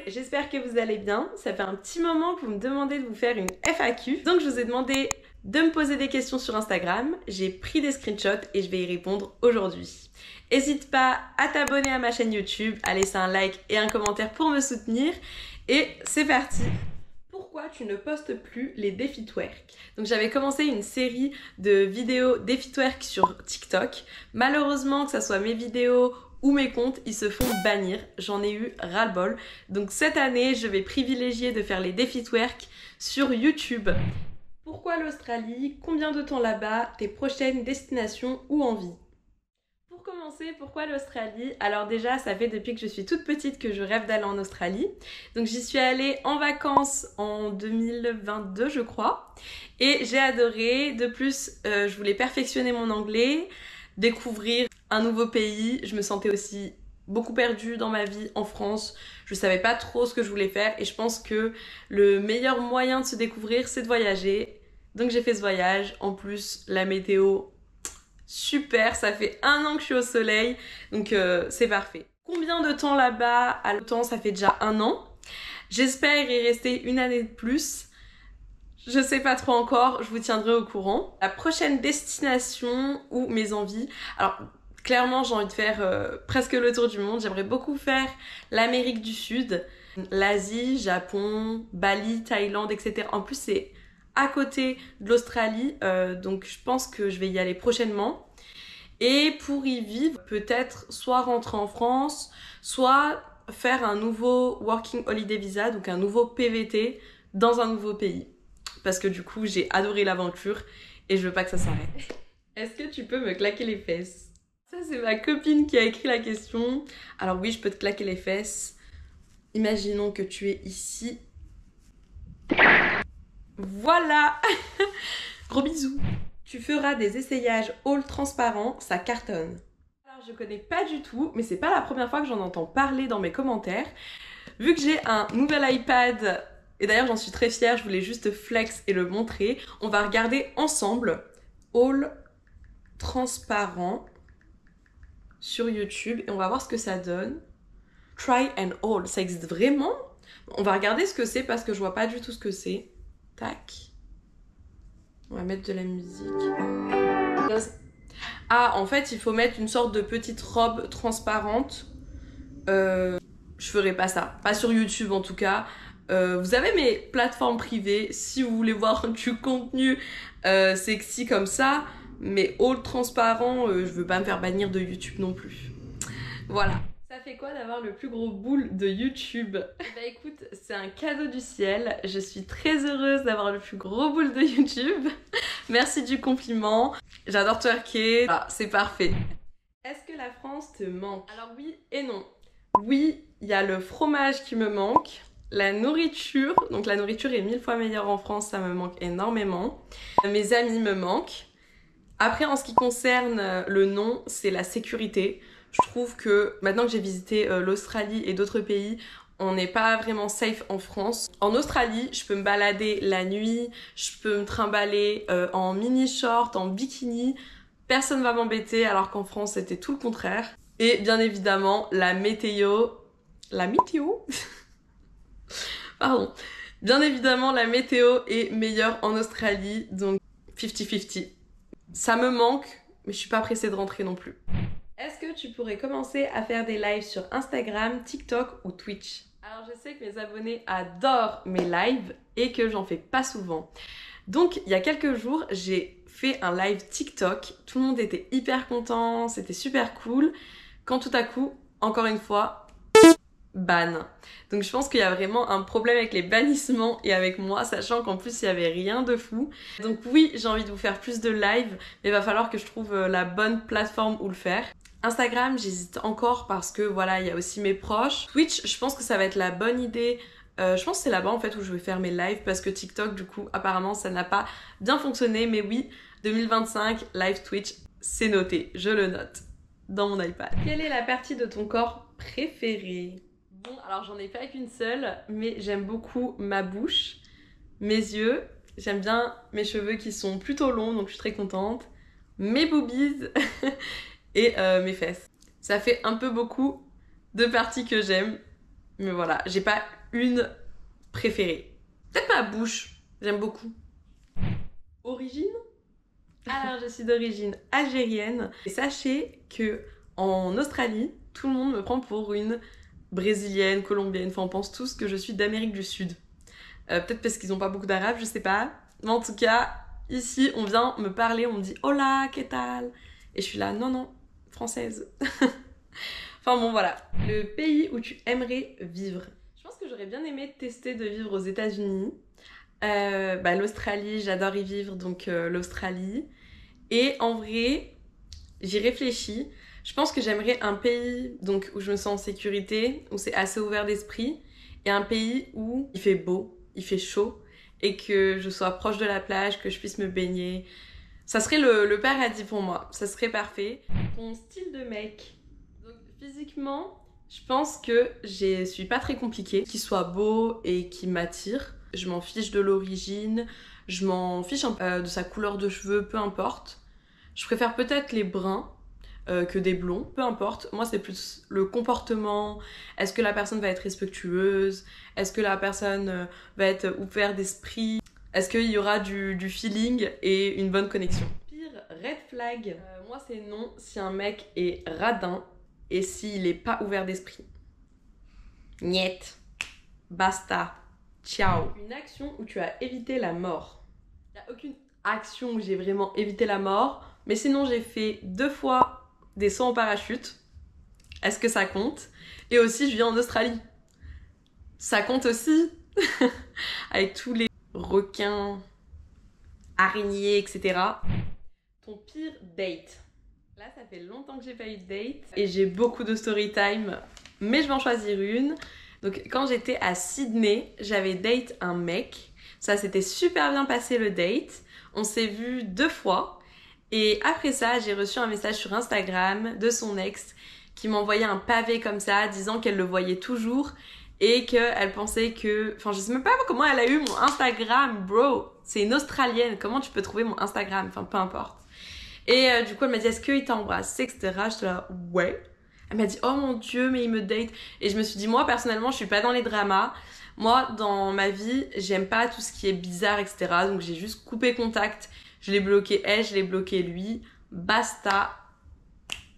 j'espère que vous allez bien. Ça fait un petit moment que vous me demandez de vous faire une FAQ. Donc je vous ai demandé de me poser des questions sur Instagram. J'ai pris des screenshots et je vais y répondre aujourd'hui. N'hésite pas à t'abonner à ma chaîne YouTube, à laisser un like et un commentaire pour me soutenir. Et c'est parti! Pourquoi tu ne postes plus les défis twerk? Donc j'avais commencé une série de vidéos défis twerk sur TikTok. Malheureusement, que ça soit mes vidéos ou mes comptes, ils se font bannir. J'en ai eu ras-le-bol. Donc cette année, je vais privilégier de faire les défis twerk sur YouTube. Pourquoi l'Australie? Combien de temps là-bas? Tes prochaines destinations ou envies? Pour commencer, pourquoi l'Australie? Alors déjà, ça fait depuis que je suis toute petite que je rêve d'aller en Australie. Donc j'y suis allée en vacances en 2022, je crois. Et j'ai adoré. De plus, je voulais perfectionner mon anglais, découvrir un nouveau pays. Je me sentais aussi beaucoup perdue dans ma vie en France. Je savais pas trop ce que je voulais faire. Et je pense que le meilleur moyen de se découvrir, c'est de voyager. Donc j'ai fait ce voyage. En plus, la météo... super, ça fait 1 an que je suis au soleil, donc c'est parfait. Combien de temps là-bas? À l'automne, ça fait déjà 1 an. J'espère y rester 1 année de plus. Je sais pas trop encore, je vous tiendrai au courant. La prochaine destination ou mes envies. Alors, clairement, j'ai envie de faire presque le tour du monde. J'aimerais beaucoup faire l'Amérique du Sud, l'Asie, Japon, Bali, Thaïlande, etc. En plus, c'est à côté de l'Australie, donc je pense que je vais y aller prochainement. Et pour y vivre, peut-être soit rentrer en France, soit faire un nouveau Working Holiday Visa, donc un nouveau PVT dans un nouveau pays. Parce que du coup, j'ai adoré l'aventure et je veux pas que ça s'arrête. Est-ce que tu peux me claquer les fesses? Ça, c'est ma copine qui a écrit la question. Alors oui, je peux te claquer les fesses. Imaginons que tu es ici. Voilà. Gros bisous. Tu feras des essayages haul transparents, ça cartonne. Alors je connais pas du tout, mais c'est pas la première fois que j'en entends parler dans mes commentaires. Vu que j'ai un nouvel iPad, et d'ailleurs j'en suis très fière, je voulais juste flex et le montrer, on va regarder ensemble haul transparent sur YouTube et on va voir ce que ça donne. Try and haul, ça existe vraiment? On va regarder ce que c'est parce que je vois pas du tout ce que c'est. Tac. On va mettre de la musique. Ah, en fait, il faut mettre une sorte de petite robe transparente. Je ferai pas ça. Pas sur YouTube, en tout cas. Vous avez mes plateformes privées. Si vous voulez voir du contenu sexy comme ça. Mais haul transparent, je veux pas me faire bannir de YouTube non plus. Voilà. Ça fait quoi d'avoir le plus gros boule de YouTube? Bah écoute, c'est un cadeau du ciel. Je suis très heureuse d'avoir le plus gros boule de YouTube. Merci du compliment. J'adore twerker. Ah, c'est parfait. Est-ce que la France te manque? Alors oui et non. Oui, il y a le fromage qui me manque. La nourriture. Donc la nourriture est 1000 fois meilleure en France, ça me manque énormément. Mes amis me manquent. Après, en ce qui concerne le non, c'est la sécurité. Je trouve que maintenant que j'ai visité l'Australie et d'autres pays, on n'est pas vraiment safe en France. En Australie, je peux me balader la nuit, je peux me trimballer en mini-short, en bikini. Personne va m'embêter alors qu'en France, c'était tout le contraire. Et bien évidemment, la météo... La météo? Pardon. Bien évidemment, la météo est meilleure en Australie, donc 50-50. Ça me manque, mais je suis pas pressée de rentrer non plus. Est-ce que tu pourrais commencer à faire des lives sur Instagram, TikTok ou Twitch? Alors je sais que mes abonnés adorent mes lives et que j'en fais pas souvent. Donc il y a quelques jours, j'ai fait un live TikTok. Tout le monde était hyper content, c'était super cool. Quand tout à coup, encore une fois, ban. Donc je pense qu'il y a vraiment un problème avec les bannissements et avec moi, sachant qu'en plus il n'y avait rien de fou. Donc oui, j'ai envie de vous faire plus de live, mais il va falloir que je trouve la bonne plateforme où le faire. Instagram, j'hésite encore parce que voilà, il y a aussi mes proches. Twitch, je pense que ça va être la bonne idée. Je pense que c'est là-bas en fait où je vais faire mes lives parce que TikTok, du coup, apparemment, ça n'a pas bien fonctionné. Mais oui, 2025, live Twitch, c'est noté. Je le note dans mon iPad. Quelle est la partie de ton corps préférée? Bon, alors j'en ai pas qu'une seule, mais j'aime beaucoup ma bouche, mes yeux. J'aime bien mes cheveux qui sont plutôt longs, donc je suis très contente. Mes boobies et mes fesses. Ça fait un peu beaucoup de parties que j'aime. Mais voilà, j'ai pas une préférée. Peut-être ma bouche, j'aime beaucoup. Origine? Alors, je suis d'origine algérienne. Et sachez que en Australie, tout le monde me prend pour une brésilienne, colombienne. Enfin, on pense tous que je suis d'Amérique du Sud. Peut-être parce qu'ils n'ont pas beaucoup d'arabes, je sais pas. Mais en tout cas, ici, on vient me parler, on me dit « Hola, ¿qué tal ?» Et je suis là « Non, non, française. » Enfin bon, voilà. Le pays où tu aimerais vivre. Je pense que j'aurais bien aimé tester de vivre aux États-Unis. L'Australie, j'adore y vivre, donc l'Australie. Et en vrai, j'y réfléchis. Je pense que j'aimerais un pays donc, où je me sens en sécurité, où c'est assez ouvert d'esprit, et un pays où il fait beau, il fait chaud, et que je sois proche de la plage, que je puisse me baigner. Ça serait le paradis pour moi, ça serait parfait. Ton style de mec. Donc, physiquement, je pense que je suis pas très compliquée. Qu'il soit beau et qui m'attire. Je m'en fiche de l'origine, je m'en fiche un peu de sa couleur de cheveux, peu importe. Je préfère peut-être les bruns que des blonds, peu importe. Moi, c'est plus le comportement. Est-ce que la personne va être respectueuse? Est-ce que la personne va être ouverte d'esprit? Est-ce qu'il y aura du feeling et une bonne connexion? Pire red flag, moi c'est non si un mec est radin et s'il est pas ouvert d'esprit. Niet. Basta. Ciao. Une action où tu as évité la mort. Il n'y a aucune action où j'ai vraiment évité la mort, mais sinon j'ai fait 2 fois des sauts en parachute. Est-ce que ça compte? Et aussi je vis en Australie. Ça compte aussi. Avec tous les requins, araignées, etc. Ton pire date. Là ça fait longtemps que j'ai pas eu de date et j'ai beaucoup de story time, mais je vais en choisir une. Donc quand j'étais à Sydney, j'avais date un mec. Ça s'était super bien passé le date. On s'est vu 2 fois. Et après ça, j'ai reçu un message sur Instagram de son ex qui m'envoyait un pavé comme ça, disant qu'elle le voyait toujours et qu'elle pensait que... Enfin, je sais même pas comment elle a eu mon Instagram, bro. C'est une Australienne. Comment tu peux trouver mon Instagram? Enfin, peu importe. Et du coup, elle m'a dit, est-ce qu'il t'a embrassé, etc. J'étais là, ouais. Elle m'a dit, oh mon Dieu, mais il me date. Et je me suis dit, moi, personnellement, je suis pas dans les dramas. Moi, dans ma vie, j'aime pas tout ce qui est bizarre, etc. Donc, j'ai juste coupé contact. Je l'ai bloqué elle, je l'ai bloqué lui. Basta.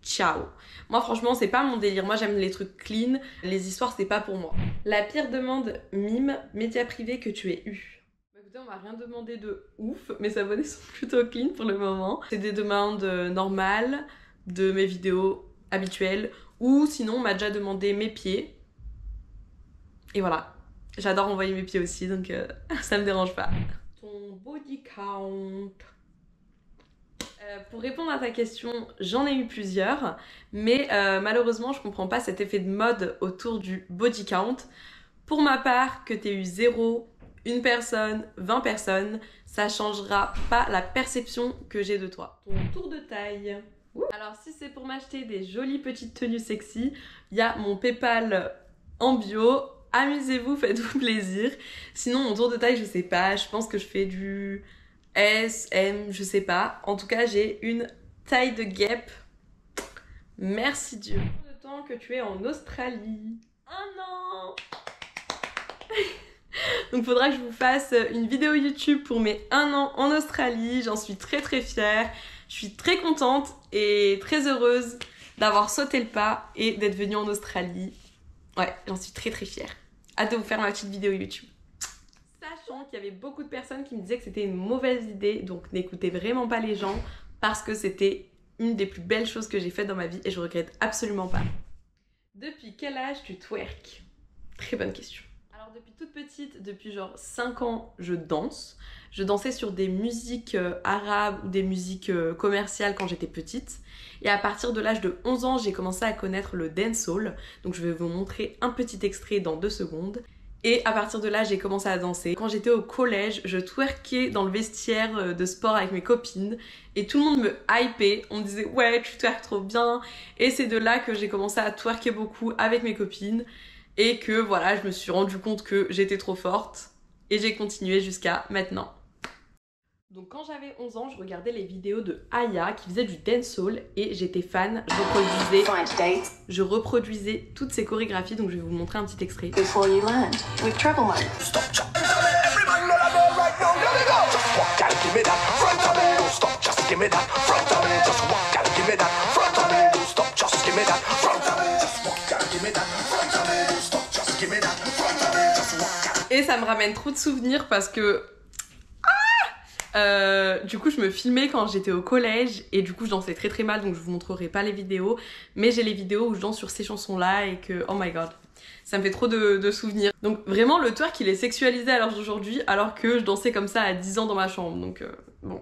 Ciao. Moi, franchement, c'est pas mon délire. Moi, j'aime les trucs clean. Les histoires, c'est pas pour moi. La pire demande mime, média privé que tu aies eu. Écoutez, on m'a rien demandé de ouf. Mes abonnés sont plutôt clean pour le moment. C'est des demandes normales de mes vidéos habituelles. Ou sinon, on m'a déjà demandé mes pieds. Et voilà. J'adore envoyer mes pieds aussi, donc ça me dérange pas. Ton body count. Pour répondre à ta question, j'en ai eu plusieurs, mais malheureusement, je comprends pas cet effet de mode autour du body count. Pour ma part, que t'aies eu 0, 1 personne, 20 personnes, ça changera pas la perception que j'ai de toi. Ton tour de taille. Alors, si c'est pour m'acheter des jolies petites tenues sexy, il y a mon PayPal en bio. Amusez-vous, faites-vous plaisir. Sinon, mon tour de taille, je sais pas. Je pense que je fais du S, M, je sais pas. En tout cas, j'ai une taille de guêpe. Merci Dieu. Le temps que tu es en Australie. 1 an. Donc, faudra que je vous fasse une vidéo YouTube pour mes 1 an en Australie. J'en suis très très fière. Je suis très contente et très heureuse d'avoir sauté le pas et d'être venue en Australie. Ouais, j'en suis très très fière. Hâte de vous faire ma petite vidéo YouTube. Sachant qu'il y avait beaucoup de personnes qui me disaient que c'était une mauvaise idée, donc n'écoutez vraiment pas les gens parce que c'était une des plus belles choses que j'ai faites dans ma vie et je regrette absolument pas. Depuis quel âge tu twerk? Très bonne question. Alors depuis toute petite, depuis genre 5 ans, je danse. Je dansais sur des musiques arabes ou des musiques commerciales quand j'étais petite. Et à partir de l'âge de 11 ans, j'ai commencé à connaître le dancehall. Donc je vais vous montrer un petit extrait dans 2 secondes. Et à partir de là, j'ai commencé à danser. Quand j'étais au collège, je twerkais dans le vestiaire de sport avec mes copines. Et tout le monde me hypait. On me disait « Ouais, tu twerks trop bien ». Et c'est de là que j'ai commencé à twerker beaucoup avec mes copines. Et que voilà, je me suis rendu compte que j'étais trop forte. Et j'ai continué jusqu'à maintenant. Donc quand j'avais 11 ans, je regardais les vidéos de Aya qui faisait du dancehall et j'étais fan. Je reproduisais toutes ses chorégraphies, donc je vais vous montrer un petit extrait. Before you land, with travel mode. Et ça me ramène trop de souvenirs parce que du coup je me filmais quand j'étais au collège et du coup je dansais très très mal, donc je vous montrerai pas les vidéos, mais j'ai les vidéos où je danse sur ces chansons là et que oh my god, ça me fait trop de souvenirs. Donc vraiment le twerk il est sexualisé à l'heure d'aujourd'hui alors que je dansais comme ça à 10 ans dans ma chambre, donc bon.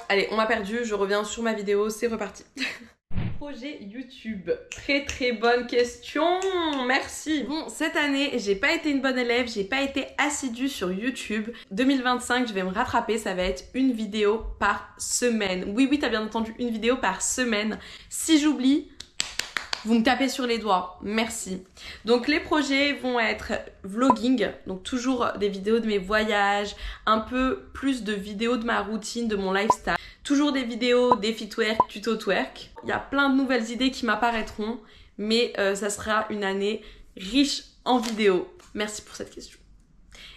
Allez, on m'a perdu, je reviens sur ma vidéo, c'est reparti. Projet YouTube, très très bonne question, merci. Bon, cette année, j'ai pas été une bonne élève, j'ai pas été assidue sur YouTube. 2025, je vais me rattraper, ça va être une vidéo par semaine. Oui, t'as bien entendu, une vidéo par semaine. Si j'oublie, vous me tapez sur les doigts, merci. Donc les projets vont être vlogging, donc toujours des vidéos de mes voyages, un peu plus de vidéos de ma routine, de mon lifestyle. Toujours des vidéos, défi twerk, tuto twerk. Il y a plein de nouvelles idées qui m'apparaîtront, mais ça sera une année riche en vidéos. Merci pour cette question.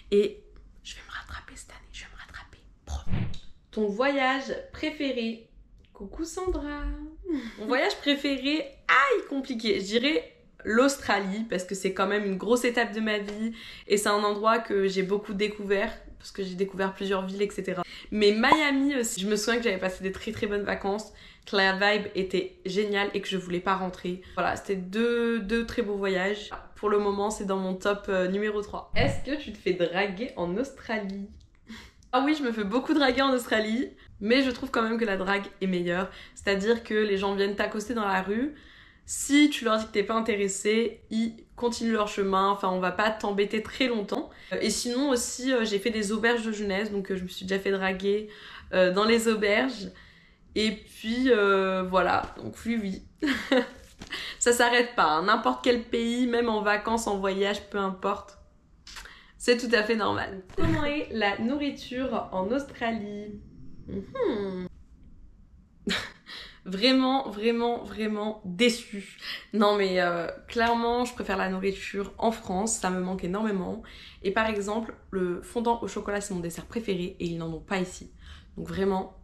Et je vais me rattraper cette année, je vais me rattraper, promis. Ton voyage préféré? Coucou Sandra. Mon voyage préféré, aïe, compliqué. Je dirais l'Australie parce que c'est quand même une grosse étape de ma vie et c'est un endroit que j'ai beaucoup découvert parce que j'ai découvert plusieurs villes, etc. Mais Miami aussi, je me souviens que j'avais passé des très très bonnes vacances, que la vibe était géniale et que je voulais pas rentrer. Voilà, c'était deux très beaux voyages. Pour le moment, c'est dans mon top numéro 3. Est-ce que tu te fais draguer en Australie? Ah oui, je me fais beaucoup draguer en Australie, mais je trouve quand même que la drague est meilleure. C'est-à-dire que les gens viennent t'accoster dans la rue. Si tu leur dis que t'es pas intéressé, ils continuent leur chemin. Enfin, on va pas t'embêter très longtemps. Et sinon aussi, j'ai fait des auberges de jeunesse, donc je me suis déjà fait draguer dans les auberges. Et puis voilà, donc oui. Ça s'arrête pas, hein. N'importe quel pays, même en vacances, en voyage, peu importe. C'est tout à fait normal. Comment est la nourriture en Australie? Vraiment déçue. Non mais clairement, je préfère la nourriture en France, ça me manque énormément. Et par exemple, le fondant au chocolat, c'est mon dessert préféré et ils n'en ont pas ici. Donc vraiment,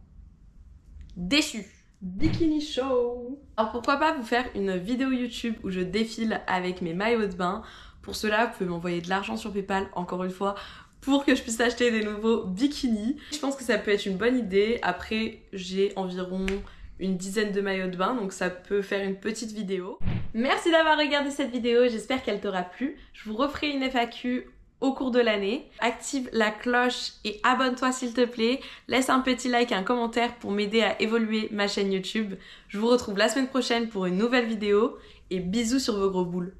déçue. Bikini show. Alors pourquoi pas vous faire une vidéo YouTube où je défile avec mes maillots de bain. Pour cela, vous pouvez m'envoyer de l'argent sur PayPal, encore une fois, pour que je puisse acheter des nouveaux bikinis. Je pense que ça peut être une bonne idée. Après, j'ai environ une dizaine de maillots de bain, donc ça peut faire une petite vidéo. Merci d'avoir regardé cette vidéo, j'espère qu'elle t'aura plu. Je vous referai une FAQ au cours de l'année. Active la cloche et abonne-toi s'il te plaît. Laisse un petit like et un commentaire pour m'aider à évoluer ma chaîne YouTube. Je vous retrouve la semaine prochaine pour une nouvelle vidéo et bisous sur vos gros boules.